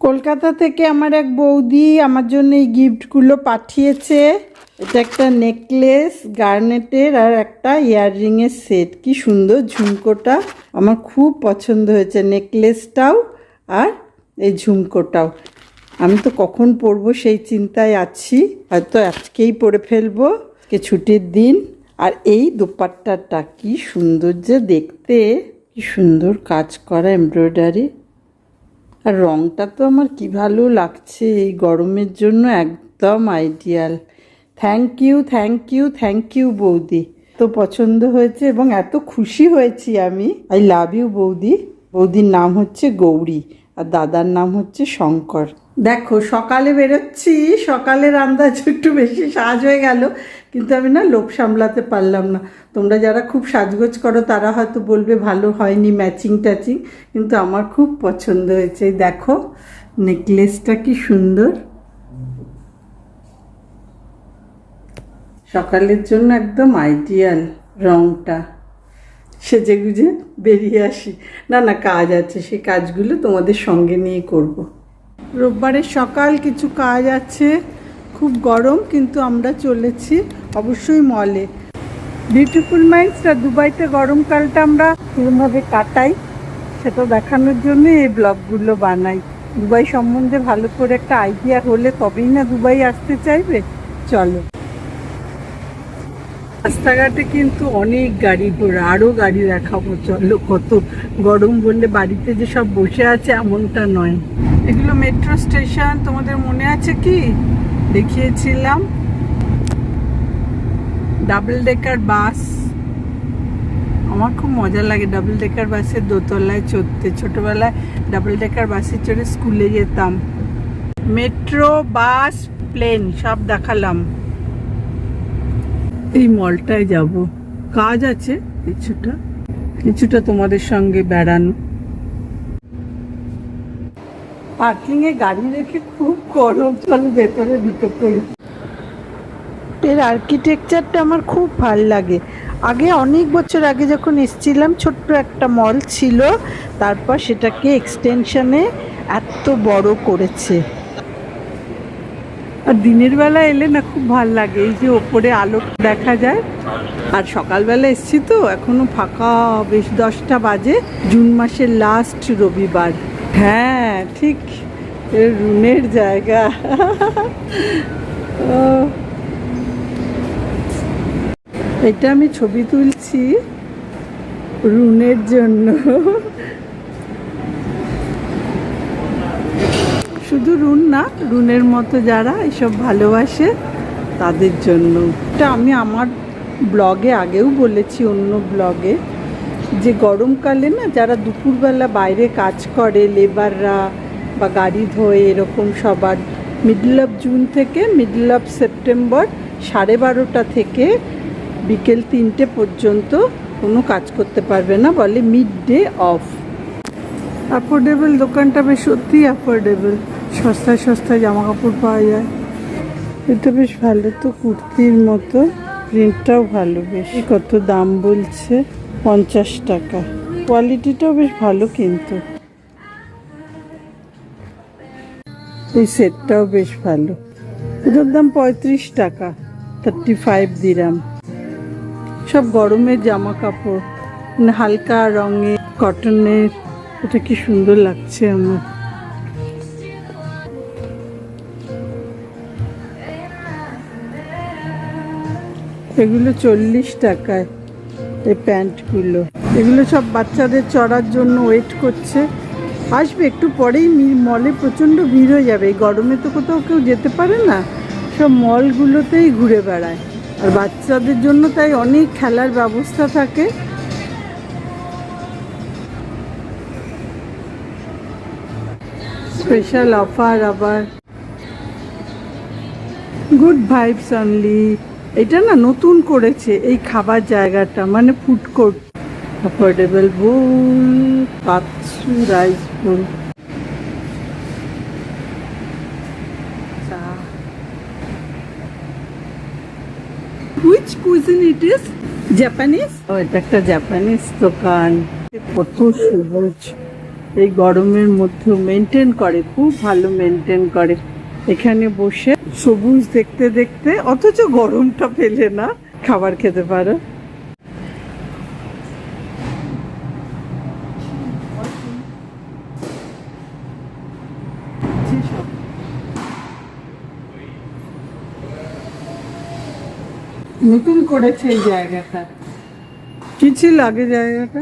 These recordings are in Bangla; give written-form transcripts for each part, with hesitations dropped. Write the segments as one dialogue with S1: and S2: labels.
S1: কলকাতা থেকে আমার এক বৌদি আমার জন্য এই গিফটগুলো পাঠিয়েছে। এটা একটা নেকলেস গার্নেটের আর একটা ইয়াররিংয়ের সেট। কি সুন্দর ঝুমকোটা, আমার খুব পছন্দ হয়েছে, নেকলেসটাও আর এই ঝুমকোটাও। আমি তো কখন পরবো সেই চিন্তায় আছি, হয়তো আজকেই পরে ফেলবো, আজকে ছুটির দিন। আর এই দোপাট্টাটা কি সুন্দর যে দেখতে, কি সুন্দর কাজ করা এমব্রয়ডারি, আর রঙটা তো আমার কি ভালো লাগছে, এই গরমের জন্য একদম ideal. Thank you thank you thank you বৌদি, তো পছন্দ হয়েছে এবং এত খুশি হয়েছি আমি। আই লাভ ইউ বৌদি। বৌদির নাম হচ্ছে গৌরী আর দাদার নাম হচ্ছে শঙ্কর। দেখো সকালে বেরোচ্ছি, সকালের আন্দাজ একটু বেশি সাজ হয়ে গেল, কিন্তু আমি না লোভ সামলাতে পারলাম না। তোমরা যারা খুব সাজগোজ করো তারা হয়তো বলবে ভালো হয়নি, ম্যাচিং ট্যাচিং, কিন্তু আমার খুব পছন্দ হয়েছে। দেখো নেকলেসটা কি সুন্দর, সকালের জন্য একদম আইডিয়াল। রংটা সেজে গুজে বেরিয়ে আসি, না না কাজ আছে, সেই কাজগুলো তোমাদের সঙ্গে নিয়ে করব। রোববারের সকাল, কিছু কাজ আছে, খুব গরম, কিন্তু আমরা চলেছি অবশ্যই মলে। বিউটিফুল মাইন্ডসটা দুবাইতে গরমকালটা আমরা কীরকমভাবে কাটাই সেটা দেখানোর জন্য এই ব্লগগুলো বানাই। দুবাই সম্বন্ধে ভালো করে একটা আইডিয়া হলে তবেই না দুবাই আসতে চাইবে। চলো, রাস্তাঘাটে কিন্তু অনেক গাড়ি ঘোড়া, আরও গাড়ি দেখাবো চলো। কত গরম বললে বাড়িতে যে সব বসে আছে এমনটা নয়। এগুলো মেট্রো স্টেশন, তোমাদের মনে আছে কি দেখিয়েছিলাম? ডাবল ডেকার বাস, আমার খুব মজা লাগে ডাবল ডেকার বাসের দোতলায় চড়তে। ছোটোবেলায় ডাবল ডেকার বাসে চড়ে স্কুলে যেতাম। মেট্রো, বাস, প্লেন সব দেখালাম। এই মলটায় যাব, কাজ আছে কিছুটা তোমাদের সঙ্গে বেড়ানো। পার্কিংয়ে গাড়ি রেখে খুব গরম, চলো ভেতরে ঢুকে পড়ি। এর আর্কিটেকচারটা আমার খুব ভাল লাগে। আগে অনেক বছর আগে যখন এসেছিলাম ছোট্ট একটা মল ছিল, তারপর সেটাকে এক্সটেনশনে এত বড় করেছে। আর দিনের বেলা এলে না খুব ভাল লাগে, এই যে ওপরে আলো দেখা যায়। আর সকালবেলা এসছি তো এখনো ফাঁকা, বেশ 10টা বাজে, জুন মাসের লাস্ট রবিবার। হ্যাঁ ঠিক, রুনের জায়গা। এটা আমি ছবি তুলছি রুনের জন্য, শুধু রুন না, রুনের মতো যারা এসব ভালোবাসে তাদের জন্য। এটা আমি আমার ব্লগে আগেও বলেছি, অন্য ব্লগে, যে গরমকালে না যারা দুপুরবেলা বাইরে কাজ করে, লেবাররা বা গাড়ি ধোয়, এরকম সবার মিডল অফ জুন থেকে মিডল অফ সেপ্টেম্বর 12:30 থেকে বিকেল 3টে পর্যন্ত কোনো কাজ করতে পারবে না, বলে মিড ডে অফ। অ্যাফোর্ডেবল, দোকানটা বেশ সত্যি অ্যাফোর্ডেবল, সস্তায় সস্তায় জামা কাপড় পাওয়া যায়। এটা বেশ ভালো তো, কুর্তির মতো, প্রিন্টটাও ভালো বেশ। কত দাম বলছে? 50 টাকা। কোয়ালিটিটাও বেশ ভালো, কিন্তু এই সেটটাও বেশ ভালো। এটার দাম 35 টাকা, 35 দিরাম। সব গরমের জামা কাপড়, হালকা রঙের, কটনের। এটা কি সুন্দর লাগছে আমার। এগুলো 40 টাকায় এই প্যান্টগুলো। এগুলো সব বাচ্চাদের চড়ার জন্য ওয়েট করছে, আসবে একটু পরেই। মলে প্রচণ্ড ভিড় হয়ে যাবে, এই গরমে তো কোথাও কেউ যেতে পারে না, সব মলগুলোতেই ঘুরে বেড়ায়। আর বাচ্চাদের জন্য তাই অনেক খেলার ব্যবস্থা থাকে। স্পেশাল অফার আবার, গুড ভাইবস অনলি। এটা না নতুন করেছে এই খাবার জায়গাটা, মানে food court. Affordable bowl, katsu rice bowl. Which cuisine it is? Japanese? Oh, এটা একটা জাপানিজ দোকান। কত সবুজ, এই গরমের মধ্যেও মেনটেন করে, খুব ভালো মেনটেন করে। এখানে বসে সবুজ দেখতে দেখতে অথচ গরমটা ফেলে না, খাবার খেতে পারো। নতুন করেছে এই জায়গাটা। কি ছিল আগে জায়গাটা?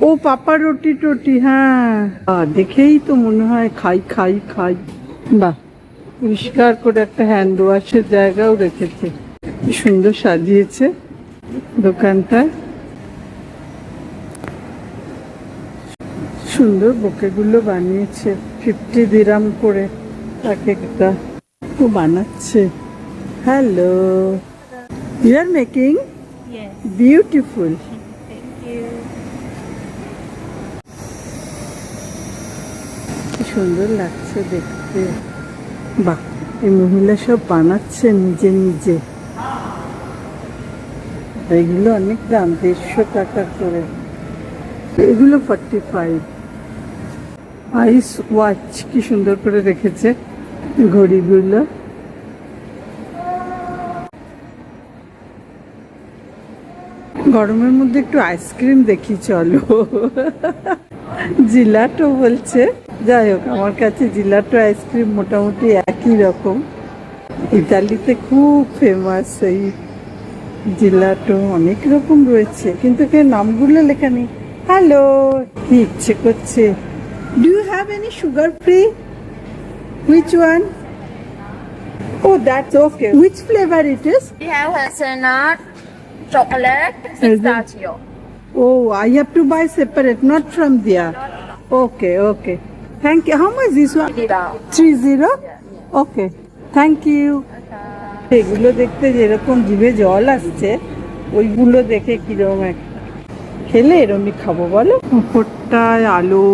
S1: ও পাপা রুটি টুটি, হ্যাঁ দেখেই তো মনে হয় খাই খাই খাই। বাহ, পরিষ্কার করে একটা হ্যান্ড ওয়াশের জায়গাও রেখেছে, কি সুন্দর সাজিয়েছে দোকানটা। সুন্দর বোকেগুলো বানিয়েছে, 50 দিরাম করে এক একটা বানাচ্ছে। Hello, you are making?
S2: Yes.
S1: Beautiful.
S2: Thank you.
S1: কি সুন্দর লাগছে দেখতে। বাহ, এই মহিলা সব বানাচ্ছে নিজে নিজে। এগুলো অনেক দাম, 150 টাকা করে। এগুলো 45। আইস ওয়াচ কি সুন্দর করে রেখেছে ঘড়িগুলো। গরমের মধ্যে একটু আইসক্রিম দেখি চলো। জিলাটো বলছে, যাই হোক আমার কাছে জিলাটো আইসক্রিম মোটামুটি একই রকম। ইতালিতে খুব ফেমাস এই জিলাটো, অনেক রকম রয়েছে কিন্তু এখানে নামগুলো লেখা নেই। হ্যালো, কি ইচ্ছে করছে? Do you have any sugar free? Which one? Oh that's okay. Which flavour it is?
S2: We have hazelnut, chocolate, pistachio.
S1: Oh, I have to buy separate, not from there. Okay, okay. Thank you. How much this one? 30? Okay. Thank you. এগুলো দেখতে যেরকম জিভে জল আসছে, ওইগুলো দেখে কিরকম একটা খেলে এরমই খাবো বলো। উপরটায় আলো,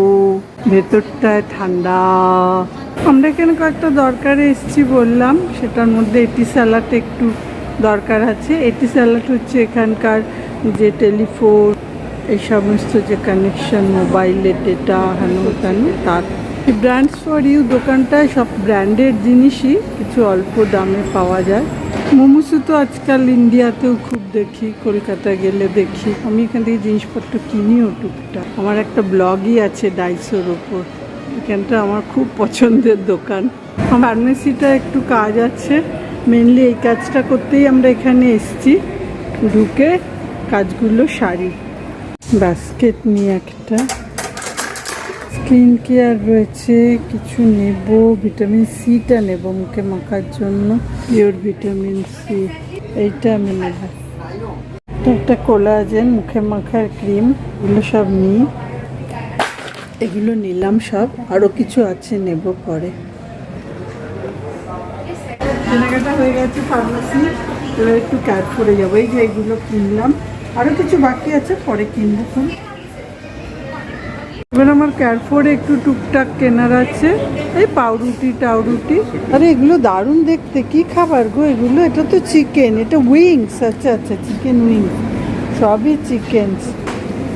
S1: ভেতরটায় ঠান্ডা। আমরা এখানে কয়েকটা দরকারে এসেছি বললাম, সেটার মধ্যে এটি স্যালাড একটু দরকার আছে। এটি স্যালাড হচ্ছে এখানকার যে টেলিফোন, এই সমস্ত যে কানেকশন, মোবাইলের ডেটা, হেন তেন, তার ব্র্যান্ডস ফর ইউ দোকানটায় সব ব্র্যান্ডেড জিনিসই কিছু অল্প দামে পাওয়া যায়। মোমোসু তো আজকাল ইন্ডিয়াতেও খুব দেখি, কলকাতা গেলে দেখি। আমি এখান থেকে জিনিসপত্র কিনিও টুকটাক। আমার একটা ব্লগই আছে ডাইসোর ওপর। এখানটা আমার খুব পছন্দের দোকান। ফার্মেসিটা একটু কাজ আছে, মেনলি এই কাজটা করতেই আমরা এখানে এসেছি। ঢুকে কাজগুলো সারি। বাস্কেট নিয়ে একটা, স্কিন কেয়ার রয়েছে, কিছু নেব। ভিটামিন সিটা নেব মুখে মাখার জন্য, পিওর ভিটামিন সি। এইটা আমি নেব। একটা কোলাজেন মুখে মাখার ক্রিম, এগুলো সব নিই। এগুলো নিলাম সব, আরও কিছু আছে নেব পরে। কেনাকাটা হয়ে গেছে ফার্মেসি, এবার একটু ক্যারফুরে যাবো। এই যে এগুলো কিনলাম, আরও কিছু বাকি আছে পরে কিনবো। এবার আমার ক্যারফোরে একটু টুকটাক কেনার আছে, এই পাউরুটি টাউরুটি। আরে এগুলো দারুণ দেখতে, কি খাবার গো এগুলো? এটা তো চিকেন, এটা উইংস। আচ্ছা আচ্ছা, চিকেন উইংস, সবই চিকেন।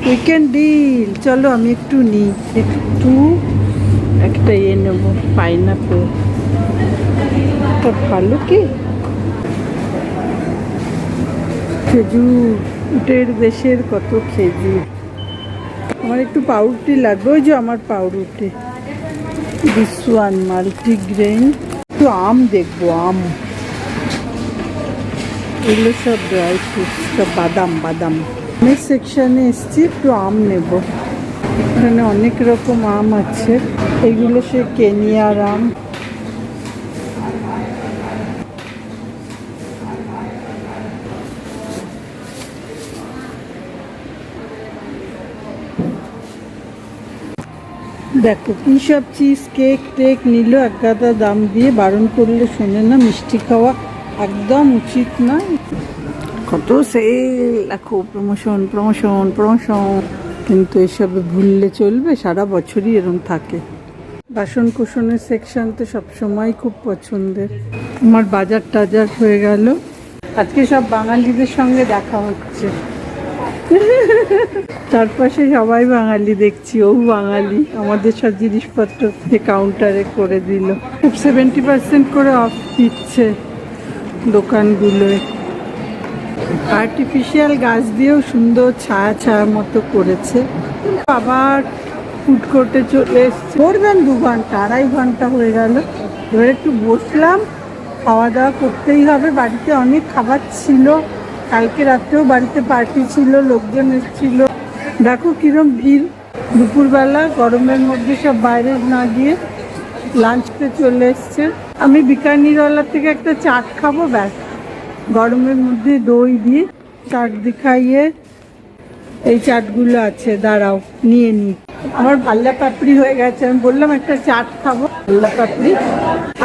S1: Weekend deal. চলো আমি একটু নিই, একটু একটা নেব পাইনাপেল। ভালো কি খেজুর, উটের দেশের কত খেজুর। আমার একটু পাউরুটি লাগবে, ওই যে আমার পাউরুটি। This one multigrain. একটু আম দেখবো, আম। এগুলো সব ড্রাই ফ্রুটস, সব বাদাম বাদাম। আমের সেকশানে এসছি, একটু আম নেব। এখানে অনেক রকম আম আছে, এগুলো সে কেনিয়ার আম। দেখো কি সব চিজ কেক টেক নিল এক গাদা দাম দিয়ে। বারণ করলে শোনে না, মিষ্টি খাওয়া একদম উচিত না। কত সেল, দেখো প্রমোশন প্রমোশন প্রমোশন। কিন্তু এসবে ভুললে চলবে, সারা বছরই এরকম থাকে। বাসন কুসনের সেকশন তো সবসময় খুব পছন্দের। আমার বাজার টাজার হয়ে গেল। আজকে সব বাঙালিদের সঙ্গে দেখা হচ্ছে। চারপাশে সবাই বাঙালি দেখছি, ও বাঙালি। আমাদের সব জিনিসপত্র কাউন্টারে করে দিল। 70% করে অফ দিচ্ছে দোকানগুলোয়। আর্টিফিশিয়াল গাছ দিয়েও সুন্দর ছায়া ছায়া মতো করেছে। আবার ফুড কোর্টে চলে এসছে। মোর দেন 2 ঘন্টা, 2.5 ঘন্টা হয়ে গেল। এবার একটু বসলাম, খাওয়া দাওয়া করতেই হবে। বাড়িতে অনেক খাবার ছিল, কালকে রাত্রেও বাড়িতে পার্টি ছিল, লোকজন এসেছিল। দেখো কিরম ভিড় দুপুরবেলা, গরমের মধ্যে সব বাইরে না গিয়ে লাঞ্চতে চলে এসছে। আমি বিকানিরওয়ালা থেকে একটা চাট খাবো, ব্যাস। গরমের মধ্যে দই দিয়ে চাট দেখাইয়ে, এই চাটগুলো আছে, দাঁড়াও নিয়ে নিই। আমার ভাল্লা পাপড়ি হয়ে গেছে, আমি বললাম একটা চাট খাবো, ভাল্লা পাপড়ি।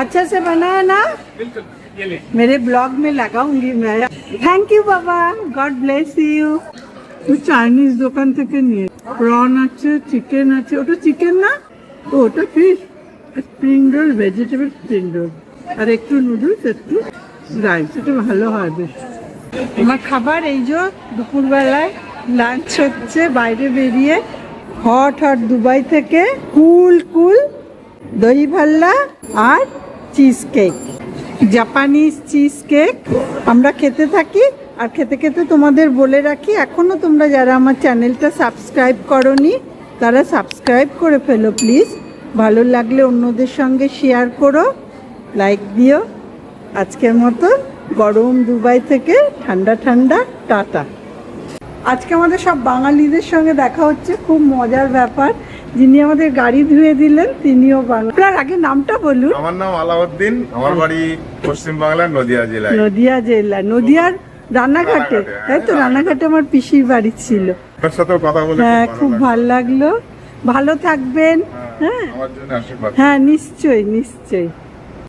S1: अच्छा से बनाया ना, मेरे ब्लॉग में लगाऊंगी मैं। Thank you Baba, God bless you. তো চাইনিজ দোকান থেকে নিয়ে প্রন আছে, চিকেন আছে। ওটা চিকেন না, ও ওটা fish. Spring roll, vegetable spring roll, আর একটু নুডলস, একটু রাইস। এটা ভালো হয় বেশ। আমার খাবার এই যে দুপুরবেলায় লাঞ্চ হচ্ছে বাইরে বেরিয়ে। হট হট দুবাই থেকে কুল কুল দই ভাল্লা আর cheesecake, Japanese cheesecake আমরা খেতে থাকি। আর খেতে খেতে তোমাদের বলে রাখি, এখনও তোমরা যারা আমার চ্যানেলটা সাবস্ক্রাইব করোনি তারা সাবস্ক্রাইব করে ফেলো প্লিজ। ভালো লাগলে অন্যদের সঙ্গে শেয়ার করো, লাইক দিও। আজকের মতো গরম দুবাই থেকে ঠান্ডা ঠান্ডা টাটা। আজকে আমাদের সব বাঙালিদের সঙ্গে দেখা হচ্ছে, খুব মজার ব্যাপার। যিনি আমাদের গাড়ি ধুয়ে দিলেন তিনিও বাঙালি। আপনার আগে নামটা বলুন।
S3: আমার নাম আলাউদ্দিন, আমার বাড়ি পশ্চিম বাংলার নদিয়া জেলায়।
S1: নদিয়া জেলা, নদিয়ার রানাঘাটে, তাই তো? রানাঘাটে আমার পিসির বাড়ি ছিল।
S3: আপনার সাথেও কথা বলে
S1: হ্যাঁ, খুব ভালো লাগলো। ভালো থাকবেন। হ্যাঁ,
S3: আমার জন্য আশীর্বাদ।
S1: হ্যাঁ, নিশ্চয়ই নিশ্চয়ই।